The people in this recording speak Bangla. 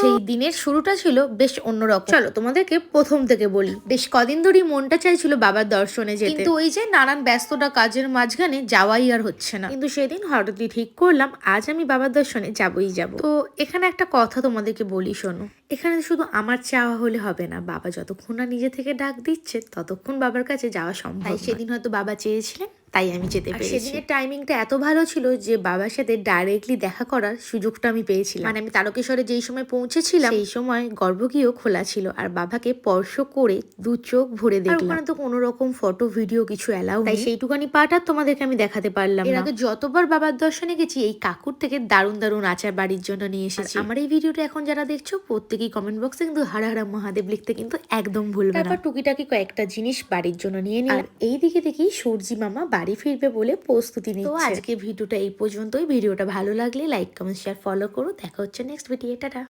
সেই দিনের শুরুটা ছিল বেশ অন্যরকম। চলো তোমাদেরকে প্রথম থেকে বলি। বেশ কদিন ধরেই মনটা চাইছিল বাবার দর্শনে যেতে, কিন্তু ওই যে নানান ব্যস্ততা কাজের মাঝখানে যাওয়াই আর হচ্ছে না। কিন্তু সেদিন হঠাৎই ঠিক করলাম আজ আমি বাবার দর্শনে যাবই যাব। তো এখানে একটা কথা তোমাদেরকে বলি, শোনো। এখানে শুধু আমার চাওয়া হলে হবে না, বাবা যতক্ষণ না নিজে থেকে ডাক দিচ্ছে ততক্ষণ বাবার কাছে যাওয়া সম্ভব। তাই সেদিন হয়তো বাবা চেয়েছিলেন, তাই আমি যেতে পেরেছি। সেদিনের টাইমিংটা এত ভালো ছিল যে বাবার সাথে ডাইরেক্টলি দেখা করার সুযোগটা আমি পেয়েছিলাম। মানে আমি তারকেশ্বরে যেই সময় পৌঁছেছিলাম সেই সময় গর্ভগৃহ খোলা ছিল আর বাবাকে স্পর্শ করে দু চোখ ভরে দেখলাম। ওখানে তো কোনো রকম ফটো ভিডিও কিছু অ্যালাউ নেই, তাই সেইটুকানি পার্ট আর তোমাদেরকে আমি দেখাতে পারলাম না। এর আগে যতবার বাবার দর্শনে গেছি এই কাকুর থেকে দারুণ দারুণ আচার বাড়ির জন্য নিয়ে এসেছি। আমার এই ভিডিওটা এখন যারা দেখছো প্রত্যেকেই কমেন্ট বক্সে কিন্তু হারা হারা মহাদেব লিখতে কিন্তু একদম ভুলবে না। তারপর টুকিটাকি কয়েকটা জিনিস বাড়ির জন্য নিয়ে নিলাম। আর এই দিকে দেখি সূর্যি মামা বাড়ি ফিরবে বলে প্রস্তুতি নিচ্ছে। তো আজকে ভিডিওটা এই পর্যন্তই। ভিডিওটা ভালো লাগলে লাইক কমেন্ট শেয়ার ফলো করো। দেখা হচ্ছে নেক্সট ভিডিও। টাটা।